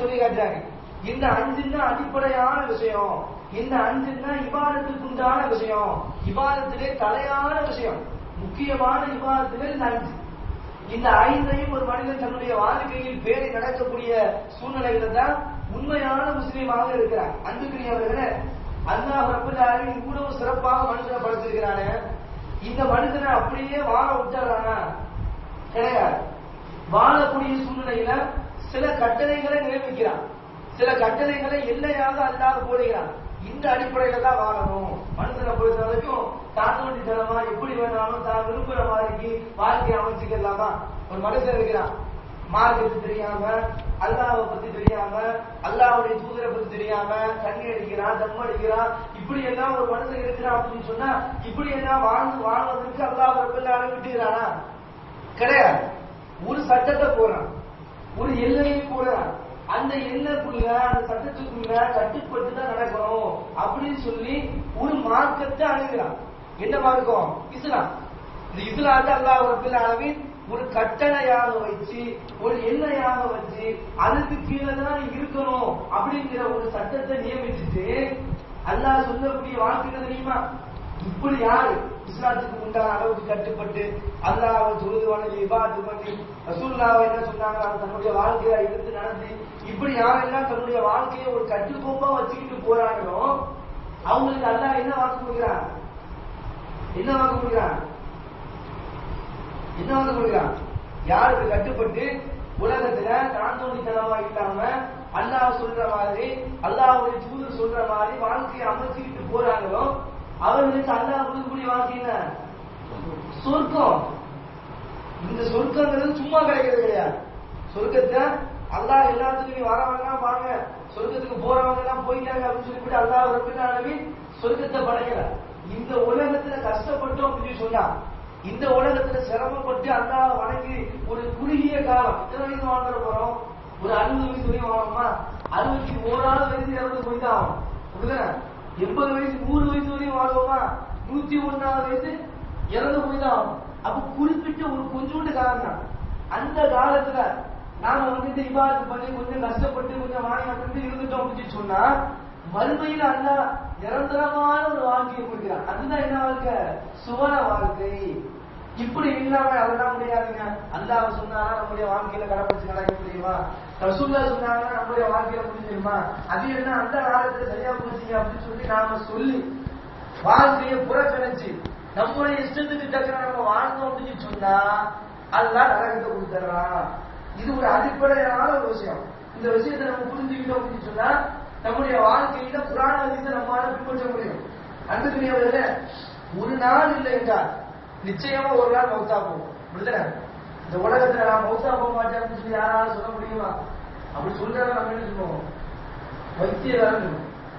அடுத்து சொல்லி காட்டுறாங்க. இந்த 5 தான் அடிப்படையான விஷயம். இந்த 5 தான் இபாதத்துக்கு உண்டான விஷயம். இபாதத்திலே தலையான விஷயம், முக்கியமான இபாதத்திலே இந்த 5. இந்த 5ஐயும் ஒரு மனிதன் தன்னுடைய வாழ்க்கையில் பேணி நடக்கக்கூடிய சூழ்நிலையில தான் உண்மையான முஸ்லீமாக இருக்கிறார். அன்புக்குரியவர்களே, அல்லாஹ் ரப்பல் ஆலமீன் இவ்வளவு சிறப்பாக மனுஷனை படைத்திருக்கிறானே, இந்த மனிதனை அப்படியே வாழ விட்டாரானா? கிடையாது. வாழக்கூடிய சூழ்நிலையில சில கட்டளைகளை நியமிக்கிறான், சில கட்டளைகளை எல்லையாக அல்லாஹ் போடுகிறான். இந்த அடிப்படையில தான் வாழணும். மனுஷனை பொறுத்த வரைக்கும் தாழ்வண்டித்தனமா எப்படி வேணாலும் தான் விரும்புற மாதிரிக்கு வாழ்க்கையை அமைச்சுக்கலாமா? ஒரு மனுஷன் இருக்கிறான், மார்க்கத்தை தெரியாம, அல்லாஹ்வை பத்தி தெரியாம, அல்லாஹ்வுடைய தூதரை பத்தி தெரியாம தண்ணி அடிக்கிறான், தம் அடிக்கிறான், இப்படி எல்லாம் ஒரு மனுஷன் இருக்கிறான் அப்படின்னு சொன்னா இப்படி எல்லாம் வாழ்வதற்கு அல்லாஹ் ரப்பல் ஆலமீன் விட்டுகிறானா? கிடையாது. ஒரு சட்டத்தை போறான், ஒரு எல்லையை போறான். அந்த எல்லைக்குள்ள, அந்த சட்டத்துக்குள்ள கட்டுப்பட்டு தான் நடக்கணும் அப்படின்னு சொல்லி ஒரு மார்க்கத்தை அணுகிறான். என்ன மார்க்கம்? இஸ்லாம். இந்த இஸ்லாத்தை அல்லாஹ் ரப்பல் ஆலமீன் ஒரு கட்டளையாக வச்சு, ஒரு எல்லையாக வச்சு, அதுக்கு கீழே தான் இருக்கணும் அப்படிங்கிற ஒரு சட்டத்தை நியமிச்சுட்டு அல்லாஹ் சொல்லக்கூடிய வாழ்க்கை தெரியுமா? இப்படி யாரு இஸ்லாத்துக்கு உண்டான அளவுக்கு கட்டுப்பட்டு அல்லாஹ்வை தொழுது வணங்கி இபாதத் பண்ணி ரசூலுல்லாஹ் என்ன சொன்னாங்க தன்னுடைய வாழ்க்கையை எடுத்து நடந்து இப்படி யாரெல்லாம் தன்னுடைய வாழ்க்கையை ஒரு கட்டுக்கோப்பா வச்சுக்கிட்டு போறாங்களோ அவங்களுக்கு அல்லாஹ் என்ன வாக்கு கொடுக்கிறான்? என்ன வாக்கு கொடுக்கிறான்? என்ன வாக்கு கொடுக்கிறான்? யாருக்கு கட்டுப்பட்டு உலகத்துல தாந்தோண்டித்தனமா இல்லாம அல்லாஹ் சொல்ற மாதிரி, அல்லாஹ்வுடைய தூதர் சொல்ற மாதிரி வாழ்க்கையை அமைச்சுக்கிட்டு போறாங்களோ அவர்களுக்கு அல்லாஹ் கொடுக்கக்கூடிய வாழ்க்கை என்ன? சொர்க்கம். இந்த சொர்க்கங்கிறது சும்மா கிடைக்கிறது கிடையாது. சொர்க்கத்தை அல்லாஹ் எல்லாத்துக்கும் வரவங்க வாங்க, சொர்க்கத்துக்கு போறவங்க எல்லாம் போயிட்டாங்க அப்படின்னு சொல்லிவிட்டு அல்லாஹ் ரப்பல் ஆலமீன் சொர்க்கத்தை படைக்கல. இந்த உலகத்துல கஷ்டப்பட்டோம் அப்படின்னு சொன்னா, இந்த உலகத்துல சிரமப்பட்டு அல்லாஹ் வணங்கி ஒரு குறுகிய காலம், எத்தனை வயசு வாழ்ந்துட போறோம்? ஒரு 60 வயசு வரையும் வாழணுமா? 61 வயசு இறந்து போய்தான் ஆகும். அப்படிதானே? 80 வயசு 100 வயசு வரையும் வாழ்வோமா? 101 வயசு இறந்து போய்தான் ஆகும். அப்ப குறிப்பிட்ட ஒரு கொஞ்சோண்டு காலம் தான். அந்த காலத்துல நாம வந்துட்டு இபாதத் பண்ணி கொஞ்சம் கஷ்டப்பட்டு கொஞ்சம் வாங்கி இருந்துட்டோம் அப்படின்னு சொன்னா மறுமையில அல்லாஹ் நிரந்தரமான ஒரு வாழ்க்கையை கொடுக்கிறான். அதுதான் என்ன வாழ்க்கை? சுவன வாழ்க்கை. இப்படி இல்லாம அதெல்லாம் முடியாதுங்க. அல்லாஹ் சொன்னாரா நம்முடைய வாழ்க்கையில கடைபிடிச்சு நடக்க முடியுமா? ரசூலுல்லாஹ் சொன்னாங்கன்னா நம்முடைய வாழ்க்கையில முடிஞ்சிருமா? அது என்ன அந்த காலத்துல சரியா போச்சுங்க அப்படின்னு சொல்லி நாம சொல்லி வாழ்க்கையை புறக்கணிச்சு நம்முடைய இஷ்டத்துக்கு தக்க நம்ம வாழ்ந்தோம் அப்படின்னு சொன்னா அல்லாஹ் நரகத்தை கொடுத்துறான். இது ஒரு அடிப்படையான ஒரு விஷயம். இந்த விஷயத்தை நம்ம புரிஞ்சுக்கிட்டோம் அப்படின்னு சொன்னா நம்முடைய வாழ்க்கையில புராண ஹதீஸை நம்மால பின்பற்ற முடியும். அன்புக்குரியவர்களே, ஒரு நாள் இல்லை என்றால் நிச்சயமா ஒரு நாள் மௌத்தா போகும். அப்படிதானே? இந்த உலகத்துல நான் மௌத்தா போக மாட்டேன் அப்படின்னு சொல்லி யாராலும் சொல்ல முடியுமா? அப்படி சொல்றத நம்ம என்ன சொல்லுவோம்? வைத்தியம்.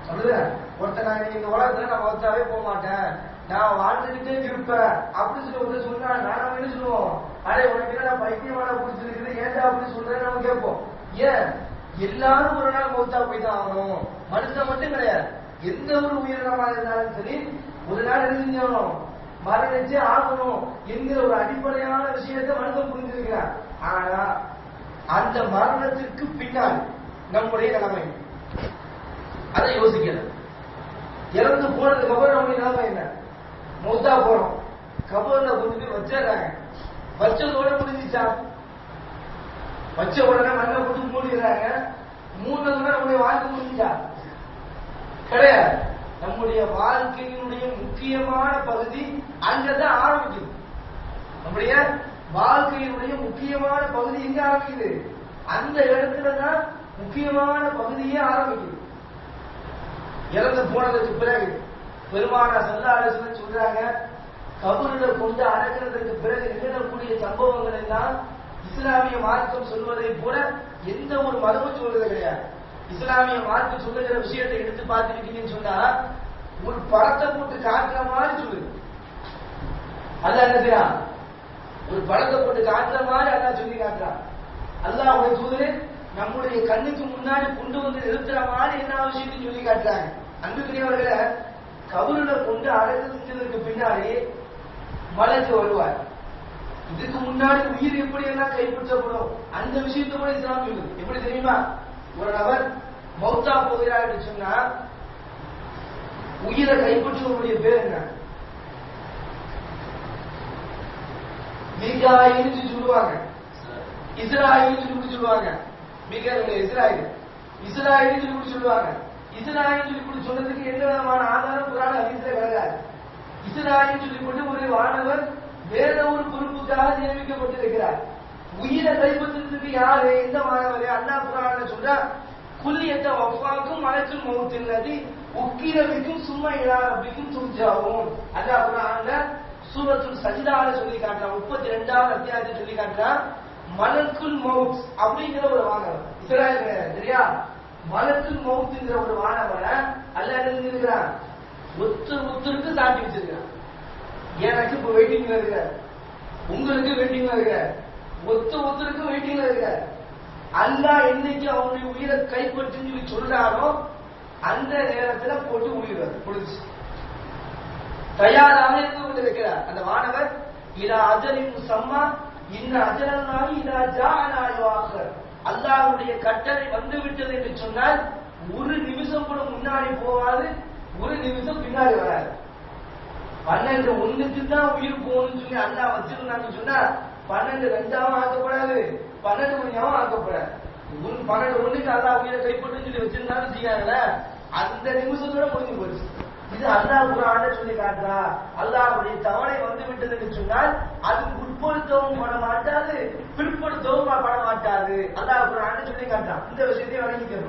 அப்படிதானே? ஒருத்தர் நான் இந்த உலகத்துல நான் மௌத்தாவே போக மாட்டேன், நான் வாழ்ந்துகிட்டே இருப்பேன் அப்படின்னு சொல்லி ஒருத்தர் சொன்னா நாம என்ன சொல்லுவோம்? அடே உனக்கு என்ன பைத்தியமான பிடிச்சிருக்குது, ஏன்டா அப்படின்னு சொல்றேன்னு நம்ம கேட்போம். ஏன்? எல்லாரும் ஒரு நாள் மௌத்தா போய் தான் ஆகணும். மனுஷன் மட்டும் கிடையாது, எந்த ஒரு உயிரினமா இருந்தாலும் சரி ஒரு நாள் எழுதிஞ்சோம் மரணிச்சே ஆகணும் என்கிற ஒரு அடிப்படையான விஷயத்தை மனிதன் புரிஞ்சிருக்கிறார். ஆனா அந்த மரணத்திற்கு பின்னால் நம்முடைய நிலைமை அதை யோசிக்கல. இறந்து போனதுக்கு அப்புறம் நம்முடைய நிலைமை என்ன? மௌத்தா போறோம், கபர்ல கொண்டு வச்சிடறாங்க, வச்சதோட முடிஞ்சிச்சா? வச்ச உடனே மண்ணை போட்டு மூடிடுறாங்க, மூணதுன்னா நம்முடைய வாழ்க்கை முடிஞ்சா? கிடையாது. நம்முடைய வாழ்க்கையினுடைய முக்கியமான பகுதி அங்கதான் ஆரம்பிக்குது. நம்முடைய வாழ்க்கையினுடைய முக்கியமான பகுதி எங்க ஆரம்பிக்குது? அந்த இடத்துலதான் முக்கியமான பகுதியே ஆரம்பிக்குது. இறந்து போனதுக்கு பிறகு பெருமானார் ஸல்லல்லாஹு அலைஹி வஸல்லம் சொல்றாங்க, கபர்ல கொண்டு அடக்கிறதுக்கு பிறகு நிகழக்கூடிய சம்பவங்கள் எல்லாம் இஸ்லாமிய மார்க்கம் சொல்வதை போல எந்த ஒரு மதமும் சொல்றது கிடையாது. இஸ்லாமிய மார்க்கம் சொல்லுகிற விஷயத்தை எடுத்து பார்த்துக்கிட்டீங்கன்னு சொன்னா ஒரு படத்தை போட்டு காட்டுற மாதிரி சொல்லுது. அல்லாஹ் என்ன செய்யறான்? ஒரு படத்தை போட்டு காட்டுற மாதிரி அல்லாஹ் சொல்லி காட்டுறான். அல்லாஹ்வுடைய தூதரே நம்முடைய கண்ணுக்கு முன்னாடி கொண்டு வந்து நிறுத்துற மாதிரி என்ன விஷயத்தையும் சொல்லி காட்டுறாங்க. அன்புக்குரியவர்களை, கபருல கொண்டு அடக்கம் செஞ்சதற்கு பின்னாடி மலைக்கு வருவார். இதுக்கு முன்னாடி உயிர் எப்படி எல்லாம் கைப்பற்றப்படும் அந்த விஷயத்த கூட இஸ்லாம் சொல்லுது. எப்படி தெரியுமா? ஒரு நபர் மௌத்தா போகிறார் என்று சொன்னா உயிரை கைப்பற்றுவனுடைய பேர் என்ன? மீகாயில்னு சொல்லுவாங்க, இஸ்ராயில் சொல்லி சொல்லுவாங்க. இஸ்ராயில் இஸ்ராயில் சொல்லி சொல்லுவாங்க. இஸ்ராயில் சொல்லி சொன்னதுக்கு எந்த விதமான ஆதாரம் குர்ஆன் ஹதீஸ்ல கிடையாது. இஸ்ராயில் சொல்லி கொண்டு ஒரு வானவர் வேற ஒரு பொறுப்புக்காக நியமிக்கப்பட்டிருக்கிறார். உயிரை கைப்பற்றுறதுக்கு யாரு? எந்த மாணவரே? அல்லாஹ் குர்ஆன்ல சொல்றா, குல்லியத்த வஃபாக்கும் மலக்குல் மௌத்தில்லதி உக்கிரபிக்கும் சும்மா இலா ரப்பிக்கும் துர்ஜாவும். அல்லாஹ் குர்ஆன்ல சூரத்துல் சஜ்தால சொல்லி காட்டுறான், 32வது அத்தியாயத்தை சொல்லி காட்டுறான். மலக்குல் மௌத் அப்படிங்கிற ஒரு வானவர், இஸ்ராயல் கிடையாது சரியா? மலக்குல் மௌத்ங்கிற ஒரு வானவரை அல்லாஹ் என்ன இருக்கிறான்? ஒருத்தருக்கு சாட்டி வச்சிருக்கான். எனக்கு இப்ப வெயிட்டிங்ல இருக்க, உங்களுக்கு வெயிட்டிங்ல இருக்க, ஒருத்தருக்கு வெயிட்டிங்ல இருக்க. அல்லாஹ் என்னைக்கு அவனுடைய உயிரை கைப்பற்றி சொல்லி சொல்றாரோ அந்த நேரத்துல போட்டு உயிர் கொடுத்து தயாராக இருந்து கொண்டிருக்கிறார் அந்த வானவர். இதா அஜலின் சம்மா இந்த அஜலனாகி இதா ஜானாயுவாக அல்லாஹ்வுடைய கட்டளை வந்து விட்டது என்று சொன்னால் ஒரு நிமிஷம் கூட முன்னாடி போகாது, ஒரு நிமிஷம் பின்னாடி வராது. 12:01 தான் உயிர் போகணும்னு சொல்லி அல்லாஹ் வச்சிருந்தான்னு சொன்னா 12:02 ஆக்கப்படாது, 12 மணியாவும் ஆக்கப்படாது. 12:01 அல்லாஹ் உயிரை கைப்பற்று சொல்லி வச்சிருந்தாலும் வச்சுக்காங்கல்ல, அந்த நிமிஷத்தோட முடிஞ்சு போச்சு. இது அல்லாஹ் குர்ஆன்ல சொல்லி காட்டுறா. அல்லாஹ்வுடைய தவணை வந்து விட்டது என்று சொன்னால் அது உட்படுத்தவும் பண்ண மாட்டாது, பிற்படுத்தவும் பண்ண மாட்டாது. அல்லாஹ் குர்ஆன்ல சொல்லி காட்டுறான். இந்த விஷயத்தை வழங்கிக்கிறோம்.